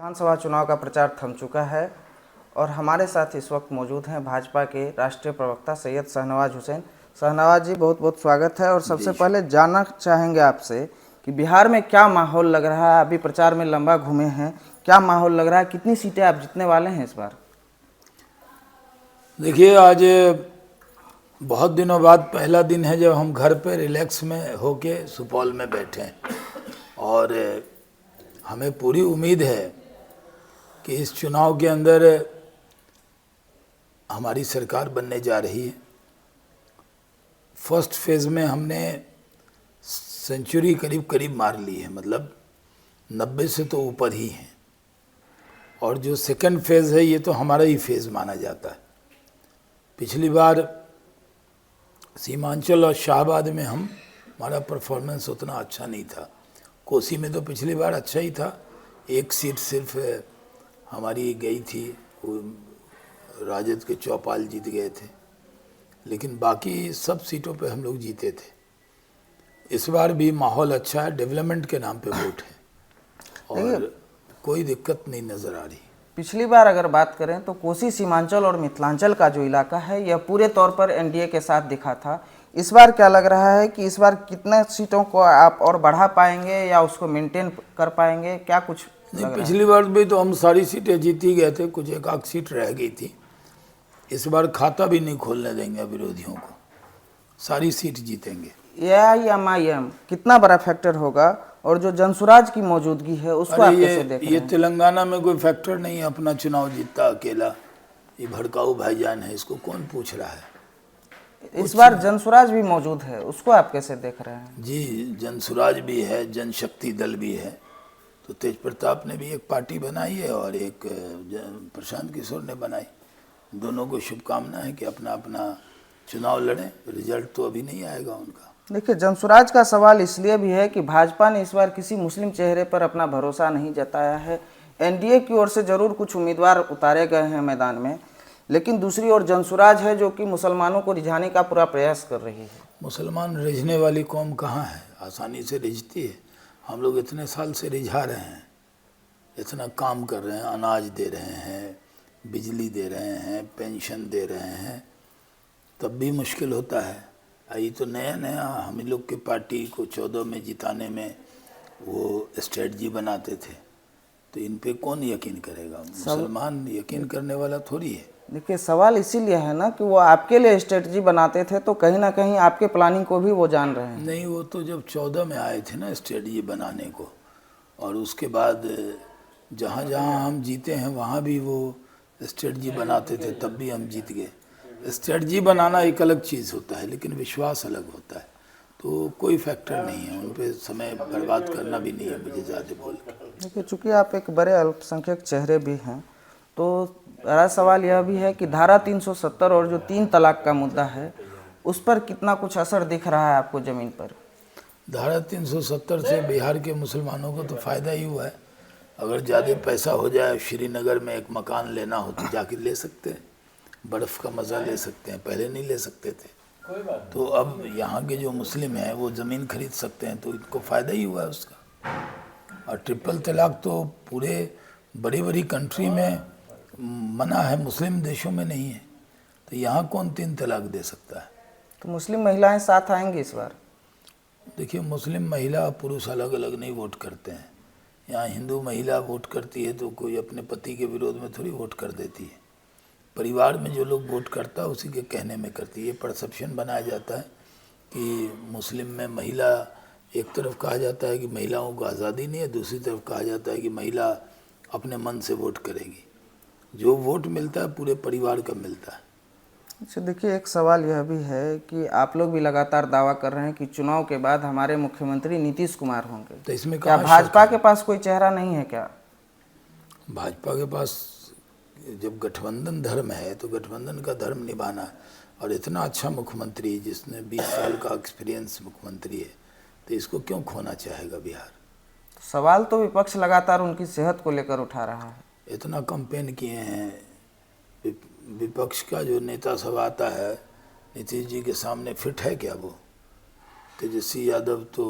विधानसभा चुनाव का प्रचार थम चुका है और हमारे साथ इस वक्त मौजूद हैं भाजपा के राष्ट्रीय प्रवक्ता सैयद शाहनवाज हुसैन। शाहनवाज जी, बहुत बहुत स्वागत है। और सबसे पहले जानना चाहेंगे आपसे कि बिहार में क्या माहौल लग रहा है। अभी प्रचार में लंबा घूमे हैं, क्या माहौल लग रहा है, कितनी सीटें आप जीतने वाले हैं इस बार? देखिए, आज बहुत दिनों बाद पहला दिन है जब हम घर पे रिलैक्स में होके सुपौल में बैठे हैं और हमें पूरी उम्मीद है कि इस चुनाव के अंदर हमारी सरकार बनने जा रही है। फर्स्ट फेज़ में हमने सेंचुरी करीब करीब मार ली है, मतलब 90 से तो ऊपर ही हैं। और जो सेकंड फेज़ है ये तो हमारा ही फेज़ माना जाता है। पिछली बार सीमांचल और शाहबाद में हमारा परफॉर्मेंस उतना अच्छा नहीं था। कोसी में तो पिछली बार अच्छा ही था, एक सीट सिर्फ हमारी गई थी, वो राजद के चौपाल जीत गए थे, लेकिन बाकी सब सीटों पे हम लोग जीते थे। इस बार भी माहौल अच्छा है, डेवलपमेंट के नाम पे वोट है और कोई दिक्कत नहीं नज़र आ रही। पिछली बार अगर बात करें तो कोसी, सीमांचल और मिथिलांचल का जो इलाका है यह पूरे तौर पर एनडीए के साथ दिखा था। इस बार क्या लग रहा है कि इस बार कितने सीटों को आप और बढ़ा पाएंगे या उसको मेंटेन कर पाएंगे? क्या कुछ नहीं, पिछली बार भी तो हम सारी सीटें जीत ही गए थे, कुछ एक आध सीट रह गई थी। इस बार खाता भी नहीं खोलने देंगे विरोधियों को, सारी सीट जीतेंगे। एआईएमआईएम कितना बड़ा फैक्टर होगा और जो जनसुराज की मौजूदगी है उसको आप कैसे देख रहे हैं? ये तेलंगाना में कोई फैक्टर नहीं है, अपना चुनाव जीतता अकेला। ये भड़काऊ भाईजान है, इसको कौन पूछ रहा है? इस बार जनसुराज भी मौजूद है, उसको आप कैसे देख रहे हैं? जी, जनसुराज भी है, जनशक्ति दल भी है। तो तेज प्रताप ने भी एक पार्टी बनाई है और एक प्रशांत किशोर ने बनाई। दोनों को शुभकामना है कि अपना अपना चुनाव लड़ें। रिजल्ट तो अभी नहीं आएगा उनका। देखिए, जनसुराज का सवाल इसलिए भी है कि भाजपा ने इस बार किसी मुस्लिम चेहरे पर अपना भरोसा नहीं जताया है। एनडीए की ओर से जरूर कुछ उम्मीदवार उतारे गए हैं मैदान में, लेकिन दूसरी ओर जनसुराज है जो कि मुसलमानों को रिझाने का पूरा प्रयास कर रही है। मुसलमान रिझने वाली कौम कहाँ है? आसानी से रिझती है। हम लोग इतने साल से रिझा रहे हैं, इतना काम कर रहे हैं, अनाज दे रहे हैं, बिजली दे रहे हैं, पेंशन दे रहे हैं, तब भी मुश्किल होता है। ये तो नया नया हम लोग की पार्टी को 14 में जिताने में वो स्ट्रेटजी बनाते थे, तो इन पे कौन यकीन करेगा? मुसलमान यकीन करने वाला थोड़ी है। देखिए, सवाल इसीलिए है ना कि वो आपके लिए स्ट्रेटजी बनाते थे, तो कहीं ना कहीं आपके प्लानिंग को भी वो जान रहे हैं। नहीं, वो तो जब 14 में आए थे ना स्ट्रेटजी बनाने को, और उसके बाद जहाँ जहाँ हम जीते हैं वहाँ भी वो स्ट्रेटजी बनाते थे, तब भी हम जीत गए। स्ट्रेटजी बनाना एक अलग चीज़ होता है, लेकिन विश्वास अलग होता है। तो कोई फैक्टर नहीं है, उन पर समय बर्बाद करना भी नहीं है मुझे ज़्यादा बोल के। देखिए, चूँकि आप एक बड़े अल्पसंख्यक चेहरे भी हैं, तो बड़ा सवाल यह भी है कि धारा 370 और जो 3 तलाक का मुद्दा है उस पर कितना कुछ असर दिख रहा है आपको ज़मीन पर? धारा 370 से बिहार के मुसलमानों को तो फ़ायदा ही हुआ है। अगर ज़्यादा पैसा हो जाए, श्रीनगर में एक मकान लेना हो तो जाके ले सकते हैं, बर्फ़ का मज़ा ले सकते हैं, पहले नहीं ले सकते थे। तो अब यहाँ के जो मुस्लिम हैं वो ज़मीन खरीद सकते हैं, तो इनको फ़ायदा ही हुआ है उसका। और ट्रिपल तलाक तो पूरे बड़ी बड़ी कंट्री में मना है, मुस्लिम देशों में नहीं है, तो यहाँ कौन 3 तलाक दे सकता है? तो मुस्लिम महिलाएं साथ आएंगी इस बार? देखिए, मुस्लिम महिला पुरुष अलग अलग नहीं वोट करते हैं। यहाँ हिंदू महिला वोट करती है तो कोई अपने पति के विरोध में थोड़ी वोट कर देती है। परिवार में जो लोग वोट करता है उसी के कहने में करती है। ये परसेप्शन बनाया जाता है कि मुस्लिम में महिला, एक तरफ कहा जाता है कि महिलाओं को आज़ादी नहीं है, दूसरी तरफ कहा जाता है कि महिला अपने मन से वोट करेगी। जो वोट मिलता है पूरे परिवार का मिलता है। अच्छा, देखिए, एक सवाल यह भी है कि आप लोग भी लगातार दावा कर रहे हैं कि चुनाव के बाद हमारे मुख्यमंत्री नीतीश कुमार होंगे, तो इसमें क्या भाजपा के पास कोई चेहरा नहीं है क्या? भाजपा के पास जब गठबंधन धर्म है तो गठबंधन का धर्म निभाना है। और इतना अच्छा मुख्यमंत्री जिसने 20 साल का एक्सपीरियंस मुख्यमंत्री है, तो इसको क्यों खोना चाहेगा बिहार? सवाल तो विपक्ष लगातार उनकी सेहत को लेकर उठा रहा है। इतना कैंपेन किए हैं, विपक्ष का जो नेता सब आता है नीतीश जी के सामने फिट है क्या? वो तेजस्वी यादव तो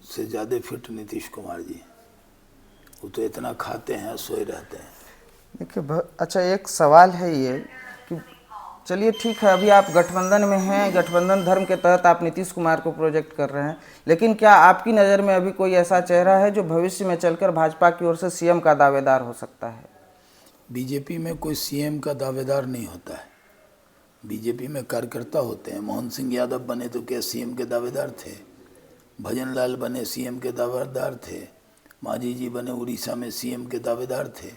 से ज़्यादा फिट नीतीश कुमार जी। वो तो इतना खाते हैं सोए रहते हैं। देखिए अच्छा एक सवाल है ये कि चलिए ठीक है, अभी आप गठबंधन में हैं, गठबंधन धर्म के तहत आप नीतीश कुमार को प्रोजेक्ट कर रहे हैं, लेकिन क्या आपकी नज़र में अभी कोई ऐसा चेहरा है जो भविष्य में चलकर भाजपा की ओर से सीएम का दावेदार हो सकता है? बीजेपी में कोई सीएम का दावेदार नहीं होता है, बीजेपी में कार्यकर्ता होते हैं। मोहन सिंह यादव बने तो क्या सीएम के दावेदार थे? भजन लाल बने सीएम के दावेदार थे। मांझी जी बने उड़ीसा में सीएम के दावेदार थे।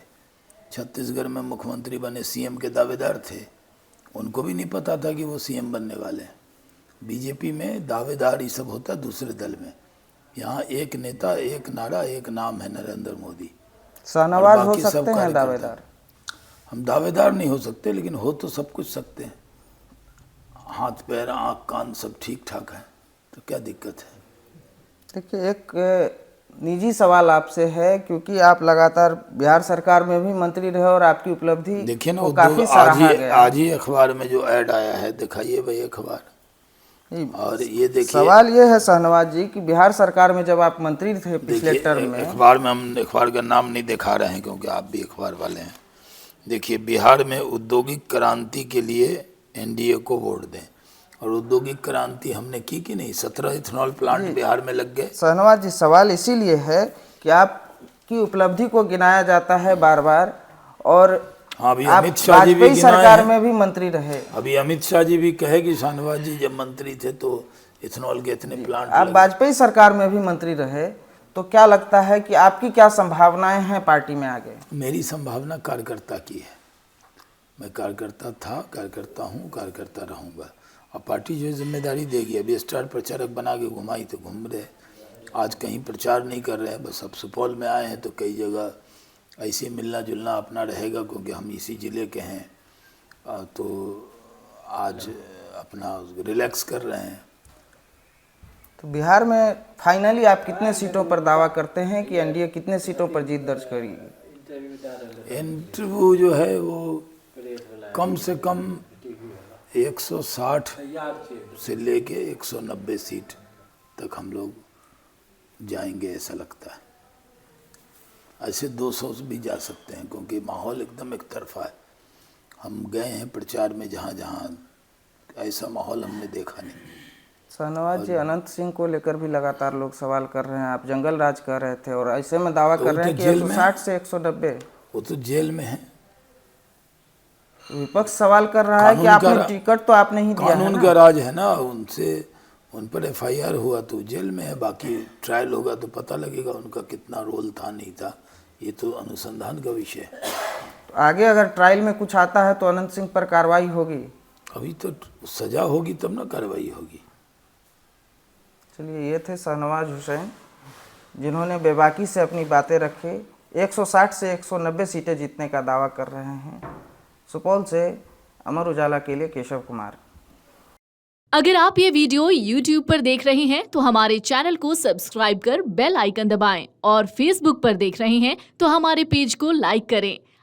छत्तीसगढ़ में मुख्यमंत्री बने सीएम के दावेदार थे। उनको भी नहीं पता था कि वो सीएम बनने वाले हैं। बीजेपी में दावेदार ये सब होता है दूसरे दल में। यहाँ एक नेता, एक नारा, एक नाम है नरेंद्र मोदी। शाहनवाज हो सकते हैं दावेदार? हम दावेदार नहीं हो सकते, लेकिन हो तो सब कुछ सकते हैं। हाथ पैर आँख कान सब ठीक ठाक है, तो क्या दिक्कत है? देखिए एक निजी सवाल आपसे है, क्योंकि आप लगातार बिहार सरकार में भी मंत्री रहे और आपकी उपलब्धि देखिए ना, काफी सराहा गया। आज ही अखबार में जो ऐड आया है, दिखाइए भाई अखबार। और ये देखिए, सवाल ये है शाहनवाज जी कि बिहार सरकार में जब आप मंत्री थे पिछले टर्म में, अखबार में हम अखबार का नाम नहीं दिखा रहे हैं क्योंकि आप भी अखबार वाले हैं। देखिए, बिहार में औद्योगिक क्रांति के लिए एनडीए को वोट दें। और औद्योगिक क्रांति हमने की कि नहीं? 17 इथेनॉल प्लांट बिहार में लग गए। शाहनवाज जी सवाल इसीलिए है कि आपकी उपलब्धि को गिनाया जाता है बार बार, और हाँ, अभी अमित शाह जी भी सरकार में भी मंत्री रहे। अभी अमित शाह जी भी कहे कि शाहनवाज जी जब मंत्री थे तो इथेनॉल के इतने प्लांट। आप वाजपेयी सरकार में भी मंत्री रहे, तो क्या लगता है कि आपकी क्या संभावनाएं हैं पार्टी में आगे? मेरी संभावना कार्यकर्ता की है। मैं कार्यकर्ता था, कार्यकर्ता हूँ, कार्यकर्ता रहूँगा। और पार्टी जो जिम्मेदारी देगी, अभी स्टार प्रचारक बना के घुमाई तो घूम रहे। आज कहीं प्रचार नहीं कर रहे हैं, बस अब सुपौल में आए हैं तो कई जगह ऐसे मिलना जुलना अपना रहेगा, क्योंकि हम इसी ज़िले के हैं। तो आज अपना रिलैक्स कर रहे हैं। तो बिहार में फाइनली आप कितने सीटों पर दावा करते हैं कि एनडीए कितने सीटों पर जीत दर्ज करेगी? इंटरव्यू जो है वो कम से कम 160 से लेके 190 सीट तक हम लोग जाएंगे, ऐसा लगता है। ऐसे 200 भी जा सकते हैं, क्योंकि माहौल एकदम एक तरफा है। हम गए हैं प्रचार में जहाँ जहाँ, ऐसा माहौल हमने देखा नहीं। शाहनवाज जी, अनंत सिंह को लेकर भी लगातार लोग सवाल कर रहे हैं। आप जंगल राज कर रहे थे और ऐसे में दावा कर रहे हैं कि 160 से 190। वो तो जेल में है। विपक्ष सवाल कर रहा है कि आपने टिकट तो आपने ही दिया है ना। कानून का राज है ना, उन पर एफआईआर हुआ तो जेल में है। बाकी ट्रायल होगा तो पता लगेगा उनका कितना रोल था नहीं था। ये तो अनुसंधान का विषय है। तो आगे अगर ट्रायल में कुछ आता है तो अनंत सिंह पर कार्रवाई होगी? अभी तो सजा होगी तब ना कार्रवाई होगी। चलिए, ये थे शाहनवाज हुसैन, जिन्होंने बेबाकी से अपनी बातें रखे। 160 से 190 सीटें जीतने का दावा कर रहे हैं। सुपौल से अमर उजाला के लिए केशव कुमार। अगर आप ये वीडियो YouTube पर देख रहे हैं तो हमारे चैनल को सब्सक्राइब कर बेल आइकन दबाएं, और Facebook पर देख रहे हैं तो हमारे पेज को लाइक करें।